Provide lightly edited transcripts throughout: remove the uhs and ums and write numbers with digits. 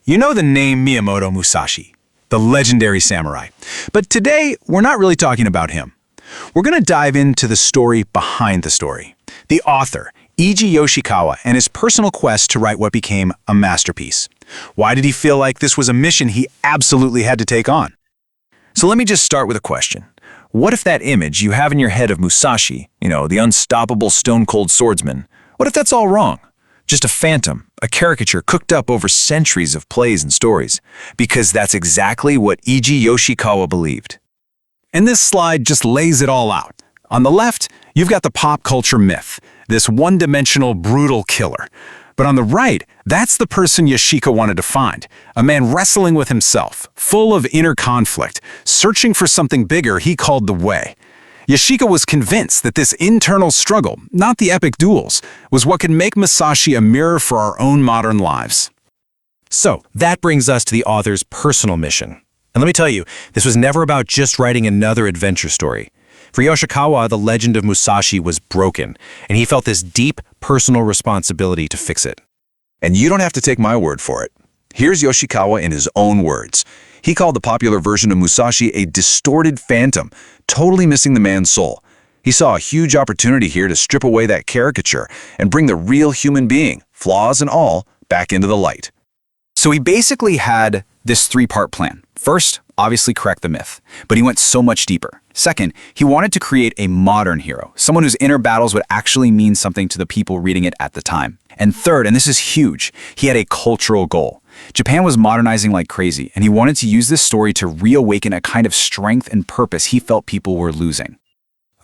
You know the name Miyamoto Musashi, the legendary samurai. But today, we're not really talking about him. We're going to dive into the story behind the story. The author, Eiji Yoshikawa, and his personal quest to write what became a masterpiece. Why did he feel like this was a mission he absolutely had to take on? So let me just start with a question. What if that image you have in your head of Musashi, the unstoppable stone-cold swordsman, what if that's all wrong? Just a phantom, a caricature cooked up over centuries of plays and stories, because that's exactly what Eiji Yoshikawa believed. And this slide just lays it all out. On the left, you've got the pop culture myth, this one-dimensional, brutal killer. But on the right, that's the person Yoshikawa wanted to find, a man wrestling with himself, full of inner conflict, searching for something bigger he called the way. Yoshikawa was convinced that this internal struggle, not the epic duels, was what could make Musashi a mirror for our own modern lives. So, that brings us to the author's personal mission. And let me tell you, this was never about just writing another adventure story. For Yoshikawa, the legend of Musashi was broken, and he felt this deep personal responsibility to fix it. And you don't have to take my word for it. Here's Yoshikawa in his own words. He called the popular version of Musashi a distorted phantom, totally missing the man's soul. He saw a huge opportunity here to strip away that caricature and bring the real human being, flaws and all, back into the light. So he basically had this three-part plan. First, obviously correct the myth, but he went so much deeper. Second, he wanted to create a modern hero, someone whose inner battles would actually mean something to the people reading it at the time. And third, and this is huge, he had a cultural goal. Japan was modernizing like crazy, and he wanted to use this story to reawaken a kind of strength and purpose he felt people were losing.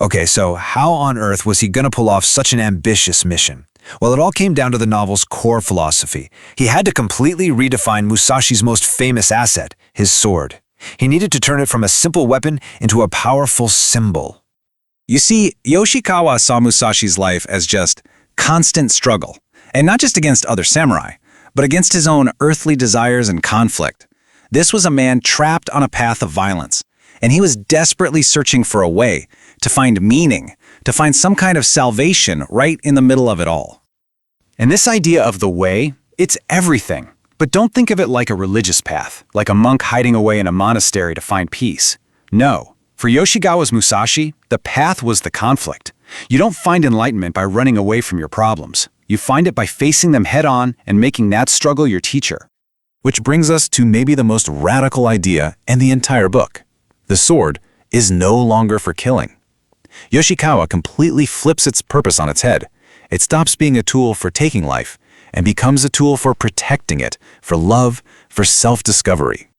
Okay, so how on earth was he going to pull off such an ambitious mission? Well, it all came down to the novel's core philosophy. He had to completely redefine Musashi's most famous asset, his sword. He needed to turn it from a simple weapon into a powerful symbol. You see, Yoshikawa saw Musashi's life as just constant struggle, and not just against other samurai, but against his own earthly desires and conflict. This was a man trapped on a path of violence, and he was desperately searching for a way to find meaning, to find some kind of salvation right in the middle of it all. And this idea of the way, it's everything. But don't think of it like a religious path, like a monk hiding away in a monastery to find peace. No, for Yoshikawa's Musashi, the path was the conflict. You don't find enlightenment by running away from your problems. You find it by facing them head-on and making that struggle your teacher. Which brings us to maybe the most radical idea in the entire book. The sword is no longer for killing. Yoshikawa completely flips its purpose on its head. It stops being a tool for taking life and becomes a tool for protecting it, for love, for self-discovery.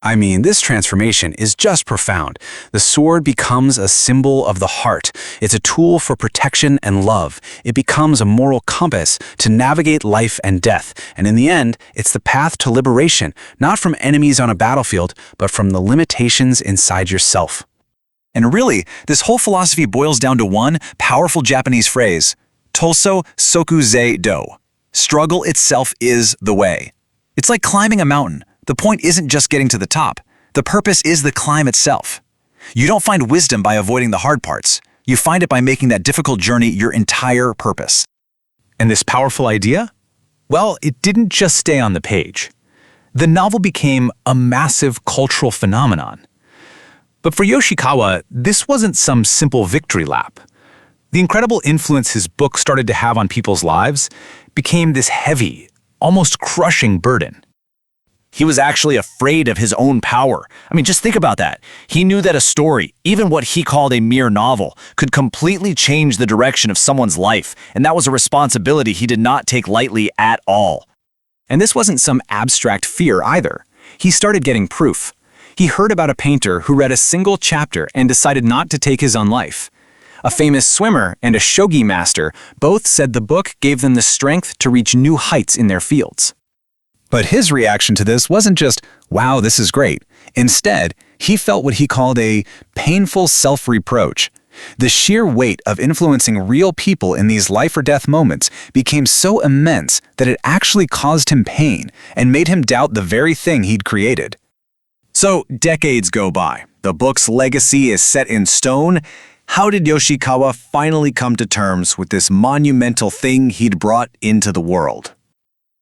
I mean, this transformation is just profound. The sword becomes a symbol of the heart. It's a tool for protection and love. It becomes a moral compass to navigate life and death. And in the end, it's the path to liberation, not from enemies on a battlefield, but from the limitations inside yourself. And really, this whole philosophy boils down to one powerful Japanese phrase, Toso Soku Zei Do. Struggle itself is the way. It's like climbing a mountain. The point isn't just getting to the top. The purpose is the climb itself. You don't find wisdom by avoiding the hard parts. You find it by making that difficult journey your entire purpose. And this powerful idea? Well, it didn't just stay on the page. The novel became a massive cultural phenomenon. But for Yoshikawa, this wasn't some simple victory lap. The incredible influence his book started to have on people's lives became this heavy, almost crushing burden. He was actually afraid of his own power. I mean, just think about that. He knew that a story, even what he called a mere novel, could completely change the direction of someone's life, and that was a responsibility he did not take lightly at all. And this wasn't some abstract fear either. He started getting proof. He heard about a painter who read a single chapter and decided not to take his own life. A famous swimmer and a shogi master both said the book gave them the strength to reach new heights in their fields. But his reaction to this wasn't just, wow, this is great. Instead, he felt what he called a painful self-reproach. The sheer weight of influencing real people in these life-or-death moments became so immense that it actually caused him pain and made him doubt the very thing he'd created. So, decades go by. The book's legacy is set in stone. How did Yoshikawa finally come to terms with this monumental thing he'd brought into the world?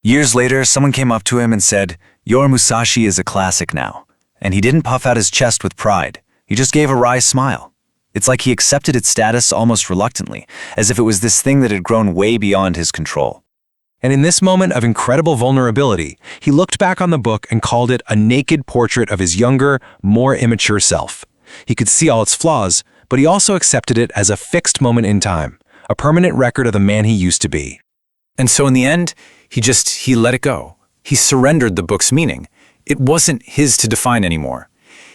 Years later, someone came up to him and said, Your Musashi is a classic now. And he didn't puff out his chest with pride. He just gave a wry smile. It's like he accepted its status almost reluctantly, as if it was this thing that had grown way beyond his control. And in this moment of incredible vulnerability, he looked back on the book and called it a naked portrait of his younger, more immature self. He could see all its flaws, but he also accepted it as a fixed moment in time, a permanent record of the man he used to be. And so in the end, he let it go. He surrendered the book's meaning. It wasn't his to define anymore.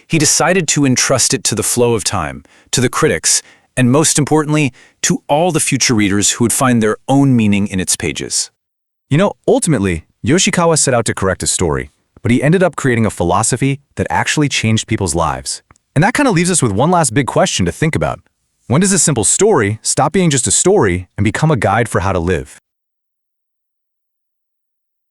He decided to entrust it to the flow of time, to the critics, and most importantly, to all the future readers who would find their own meaning in its pages. Ultimately, Yoshikawa set out to correct a story, but he ended up creating a philosophy that actually changed people's lives. And that kind of leaves us with one last big question to think about. When does a simple story stop being just a story and become a guide for how to live?